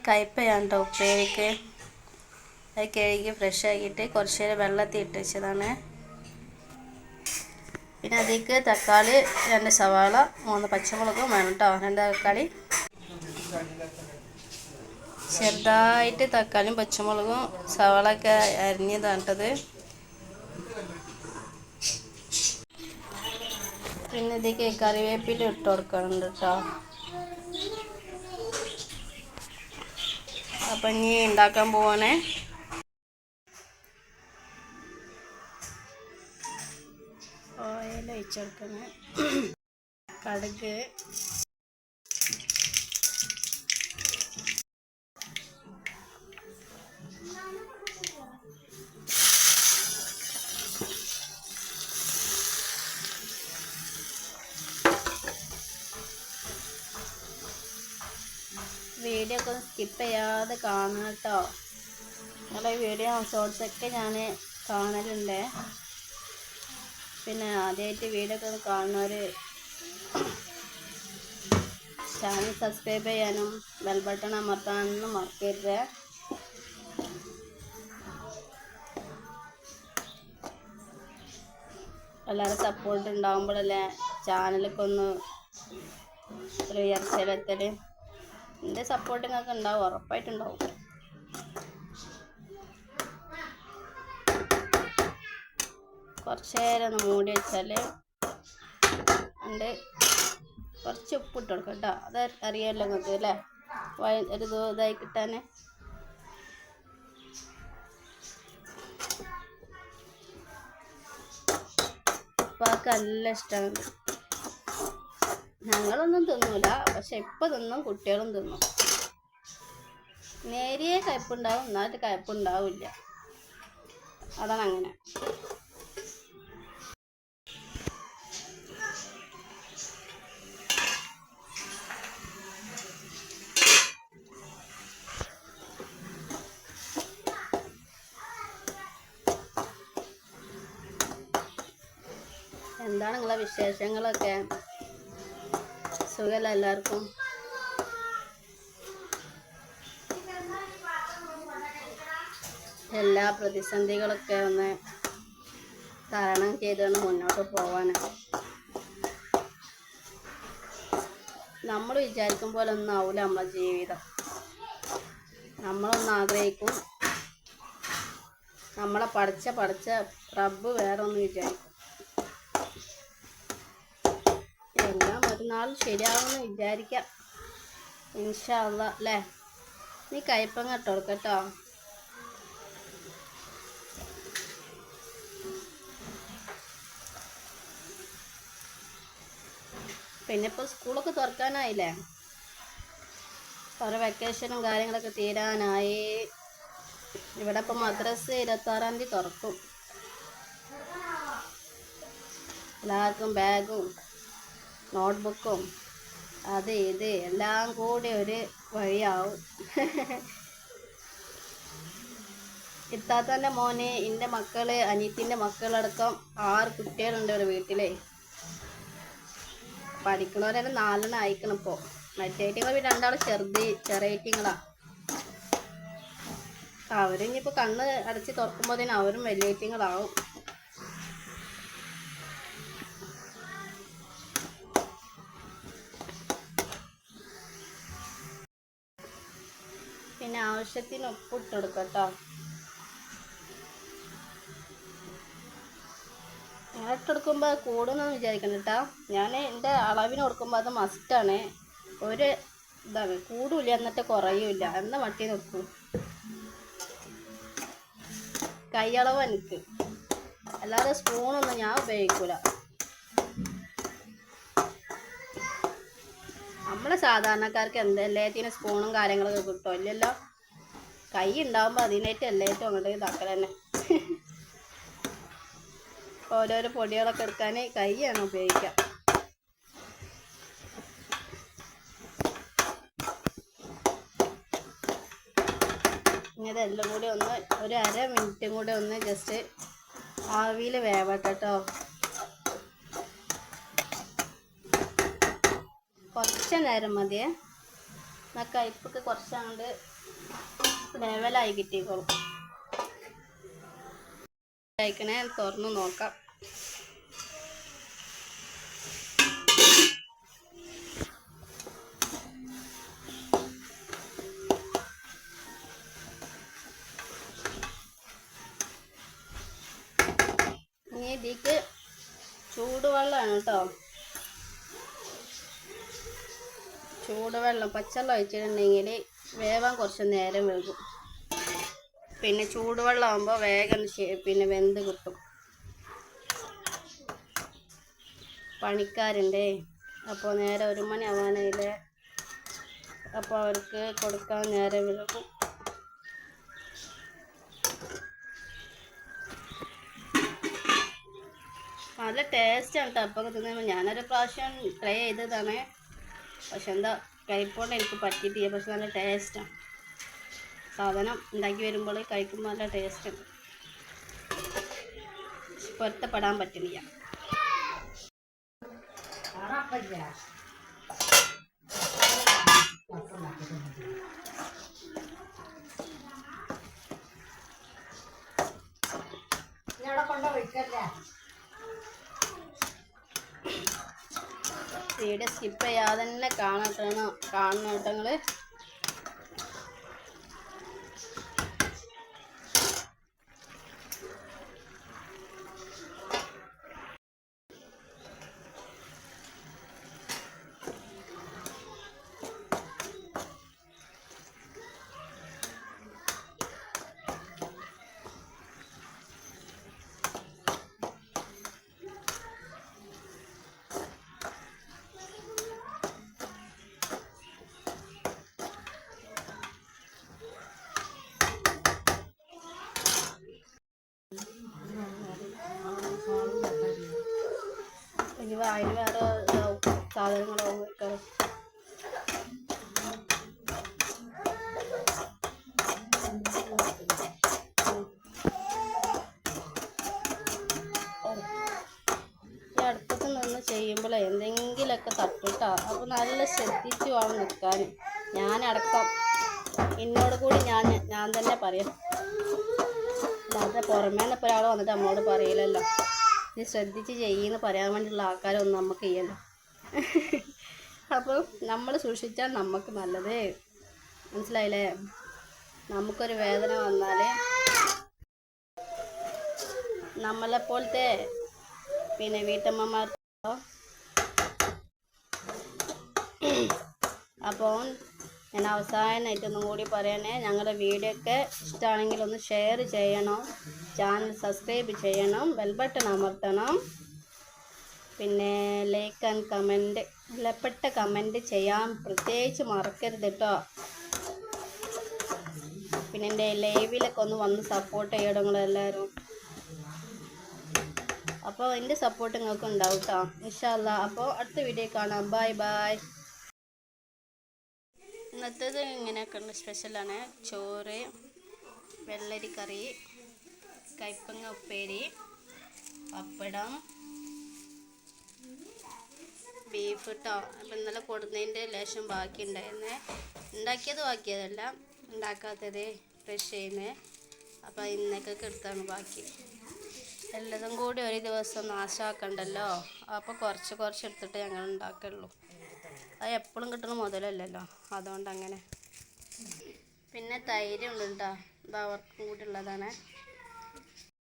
കയ്പ്പയാണ് കേട്ടോ ഉപ്പേരിക്ക്. അത് കഴുകി ഫ്രഷ് ആക്കിയിട്ട് കുറച്ച് നേരം വെള്ളത്തിൽ ഇട്ട് വെച്ചതാണ്. പിന്നെ അതിലേക്ക് തക്കാളി 2 സവാള 3 പച്ചമുളകും വേണം കേട്ടോ. 2 തക്കാളി ചെറുതായിട്ട് തക്കാളിയും പച്ചമുളകും സവാളൊക്കെ അരിഞ്ഞതാണ് കേട്ടത്. പിന്നെ ഇതിലേക്ക് കറിവേപ്പില ഇട്ട് കൊടുക്കുന്നുണ്ട് കേട്ടോ. അപ്പം ഇനി ഉണ്ടാക്കാൻ പോവാണേ. ഓയിൽ ഒഴിച്ചെടുക്കണേ. കടുക്, വീഡിയോ ഒക്കെ ഒന്ന് സ്കിപ്പ് ചെയ്യാതെ കാണണം കേട്ടോ. നിങ്ങളുടെ വീഡിയോ ഷോർട്സൊക്കെ ഞാൻ കാണലുണ്ട്. പിന്നെ ആദ്യമായിട്ട് വീഡിയോ ഒക്കെ ഒന്ന് കാണുന്നവർ ചാനൽ സബ്സ്ക്രൈബ് ചെയ്യാനും ബെൽ ബട്ടൺ അമർത്താനൊന്നും മറക്കരുത്. എല്ലാവരും സപ്പോർട്ട് ഉണ്ടാകുമ്പോഴല്ലേ ചാനലൊക്കെ ഒന്ന് ഒരു ഉയർച്ചയിലെത്തൽ. എൻ്റെ സപ്പോർട്ട് നിങ്ങൾക്ക് ഉണ്ടാവും, ഉറപ്പായിട്ടുണ്ടാവും. കുറച്ച് നേരം ഒന്ന് മൂടി വെച്ചാൽ ഉണ്ട്. കുറച്ച് ഉപ്പിട്ട് കൊടുക്കാം കേട്ടോ. അത് അറിയാമല്ലോ നിങ്ങൾക്ക് അല്ലേ, ഒരു ഇതായി കിട്ടാൻ. ഉപ്പാക്ക് നല്ല ഇഷ്ടമാണ്. ഞങ്ങളൊന്നും തിന്നൂല, പക്ഷെ ഇപ്പം തിന്നും, കുട്ടികളും തിന്നും. നേരിയ കയ്പ്പുണ്ടാവും, എന്നാലും കയ്പ്പുണ്ടാവില്ല. അതാണ് അങ്ങനെ. എന്താണ് നിങ്ങളെ വിശേഷങ്ങളൊക്കെ? സുഖമല്ല എല്ലാവർക്കും? എല്ലാ പ്രതിസന്ധികളൊക്കെ ഒന്ന് തരണം ചെയ്താണ് മുന്നോട്ട് പോവാൻ. നമ്മൾ വിചാരിക്കും പോലെ ഒന്നും ആവില്ല നമ്മളെ ജീവിതം. നമ്മളൊന്ന് ആഗ്രഹിക്കും, നമ്മളെ പഠിച്ച റബ്ബ് വേറെ ഒന്ന് വിചാരിക്കും. എല്ലാം ഒരു നാൾ ശരിയാവുമെന്ന് വിചാരിക്കാം, ഇൻഷാ അല്ലാഹ് അല്ലേ. നീ കയ്പ്പങ്ങ ഇട്ട് കൊടുക്കട്ടോ. പിന്നെ ഇപ്പോൾ സ്കൂളൊക്കെ തുറക്കാനായില്ലേ, ഓരോ വെക്കേഷനും കാര്യങ്ങളൊക്കെ തീരാനായി. ഇവിടെ ഇപ്പോൾ മദ്രസ 26-ാം തീയതി തുറക്കും. എല്ലാവർക്കും ബാഗും നോട്ട്ബുക്കും അത് ഇത് എല്ലാം കൂടി ഒരു വഴിയാവും. ഇത്താത്തൻ്റെ മോന്, എൻ്റെ മക്കള്, അനിയത്തിൻ്റെ മക്കളടക്കം 6 കുട്ടികളുണ്ട് ഒരു വീട്ടിലെ. പഠിക്കണവരെ 4 അയക്കണം ഇപ്പോൾ. മറ്റേറ്റിങ്ങൾ 2 ചെറിയറ്റിങ്ങളാ. അവരിനിപ്പോൾ കണ്ണ് അടച്ച് തുറക്കുമ്പോഴത്തേനും അവരും വലിയേറ്റിങ്ങളാവും. പിന്നെ ആവശ്യത്തിന് ഉപ്പിട്ട് കൊടുക്കട്ടോ. ഞാൻ ഇട്ടെടുക്കുമ്പോൾ കൂടുന്നൊന്നും വിചാരിക്കണം കേട്ടോ. ഞാൻ എൻ്റെ അളവിന് കൊടുക്കുമ്പോൾ അത് മസ്റ്റാണ്. ഒരു ഇതാണ്, കൂടില്ല എന്നിട്ട് കുറയില്ല എന്ന മട്ടി നോക്കും. കൈയളവ് എനിക്ക്, അല്ലാതെ സ്പൂണൊന്നും ഞാൻ ഉപയോഗിക്കൂല. നമ്മളെ സാധാരണക്കാർക്ക് എല്ലാത്തിനും സ്പൂണും കാര്യങ്ങളൊക്കെ കിട്ടും ഇല്ലല്ലോ. കൈ ഉണ്ടാകുമ്പോൾ അതിനായിട്ട് എല്ലായിട്ടും അങ്ങോട്ട് ഇതാക്കൽ തന്നെ. ഓരോരോ പൊടികളൊക്കെ എടുക്കാൻ കൈയാണ് ഉപയോഗിക്കുക. ഇനി ഇതെല്ലാം കൂടി ഒന്ന് ഒരു അര മിനിറ്റും കൂടി ഒന്ന് ജസ്റ്റ് ആവിയിൽ വേവട്ടെ കേട്ടോ. കുറച്ച് നേരം മതിയേ. എന്നാൽ കയ്പ്പൊക്കെ കുറച്ചങ്ങോട്ട് ലെവലായി കിട്ടിക്കോളും. കഴിക്കണേ തുറന്ന് നോക്കാം. ഇനി ഇതിക്ക് ചൂടുവെള്ളമാണ് കേട്ടോ. ചൂടുവെള്ളം പച്ചവെള്ളം ഒഴിച്ചിട്ടുണ്ടെങ്കിൽ വേവാൻ കുറച്ച് നേരം വൈകും. പിന്നെ ചൂടുവെള്ളം ആകുമ്പോൾ വേഗം പിന്നെ വെന്ത് കിട്ടും. പണിക്കാരുണ്ടേ, അപ്പോൾ നേരെ 1 മണി ആവാനായില്ലേ. അപ്പോൾ അവർക്ക് കൊടുക്കാൻ നേരം വൈകും. നല്ല ടേസ്റ്റാണ് കേട്ടോ. അപ്പോൾ തിന്നുമ്പോൾ ഞാനൊരു പ്രാവശ്യം ട്രൈ ചെയ്തതാണ്. പക്ഷെ എന്താ കഴിപ്പോണ്ട് എനിക്ക് പറ്റിയിട്ടില്ല. പക്ഷെ നല്ല ടേസ്റ്റാണ്. സാധനം ഉണ്ടാക്കി വരുമ്പോൾ കഴിക്കുമ്പോൾ നല്ല ടേസ്റ്റ് ഉണ്ട്. പൊരുത്തപ്പെടാൻ പറ്റുന്നില്ല. വീഡിയോ സ്കിപ്പ് ചെയ്യാതെ തന്നെ കാണണം കേട്ടോ നിങ്ങൾ. ഇനി അതിന് വേറെ സാധനങ്ങളാവും വെക്കാം. ഈ അടുപ്പത്ത് നിന്ന് ചെയ്യുമ്പോൾ എന്തെങ്കിലുമൊക്കെ തട്ടിട്ടാ. അപ്പോൾ നല്ല ശ്രദ്ധിച്ച് വേണം നിൽക്കാൻ. ഞാനടക്കം എന്നോട് കൂടി ഞാൻ തന്നെ പറയാം. അല്ലാതെ പുറമേ നിന്ന് ഇപ്പോൾ ഒരാൾ വന്നിട്ട് നമ്മളോട് പറയില്ലല്ലോ. ഇത് ശ്രദ്ധിച്ച് ചെയ്യുമെന്ന് പറയാൻ വേണ്ടിയുള്ള ആൾക്കാരൊന്നും നമുക്ക് ചെയ്യല്ലോ. അപ്പോൾ നമ്മൾ സൂക്ഷിച്ചാൽ നമുക്ക് നല്ലത്. മനസ്സിലായില്ലേ? നമുക്കൊരു വേദന വന്നാൽ നമ്മളെപ്പോലത്തെ പിന്നെ വീട്ടമ്മമാർ. അപ്പോൾ ഞാൻ അവസാനമായിട്ടൊന്നും കൂടി പറയണേ, ഞങ്ങളുടെ വീഡിയോ ഒക്കെ ഇഷ്ടമാണെങ്കിൽ ഒന്ന് ഷെയർ ചെയ്യണം, ചാനൽ സബ്സ്ക്രൈബ് ചെയ്യണം, ബെൽ ബട്ടൺ അമർത്തണം. പിന്നെ ലൈക്ക് ആൻഡ് കമൻറ്റ്, വിലപ്പെട്ട കമൻറ്റ് ചെയ്യാൻ പ്രത്യേകിച്ച് മറക്കരുത് കേട്ടോ. പിന്നെ എൻ്റെ ലൈവിലൊക്കെ ഒന്ന് വന്ന് സപ്പോർട്ട് ചെയ്യണം നിങ്ങളെല്ലാവരും. അപ്പോൾ എൻ്റെ സപ്പോർട്ട് നിങ്ങൾക്ക് ഉണ്ടാവും കേട്ടോ, ഇൻഷാ അല്ലാഹ്. അപ്പോൾ അടുത്ത വീഡിയോ കാണാം. Bye bye. ഇന്നത്തേത് ഇങ്ങനെയൊക്കെയുള്ള സ്പെഷ്യലാണ്. ചോറ്, വെള്ളരി കറി, കയ്പങ്ങ ഉപ്പേരി, പപ്പടം, ബീഫ് കേട്ടോ. അപ്പം ഇന്നലെ കൊടുന്നതിൻ്റെ ലേശം ബാക്കി ഉണ്ടായിരുന്നേ. ഉണ്ടാക്കിയത് ബാക്കിയതല്ല, ഉണ്ടാക്കാത്തത് ഫ്രഷ് ചെയ്യുന്നത്. അപ്പോൾ ഇന്നേക്കൊക്കെ എടുത്താണ് ബാക്കി. എല്ലതും കൂടി ഒരു ദിവസം നാശമാക്കണ്ടല്ലോ. അപ്പോൾ കുറച്ച് എടുത്തിട്ട് ഞങ്ങൾ ഉണ്ടാക്കുള്ളൂ. അത് എപ്പോഴും കിട്ടുന്ന മുതലല്ലല്ലോ, അതുകൊണ്ട് അങ്ങനെ. പിന്നെ തൈര് ഉണ്ട് കേട്ടോ, ഇത് അവർക്കും കൂടി ഉള്ളതാണ്.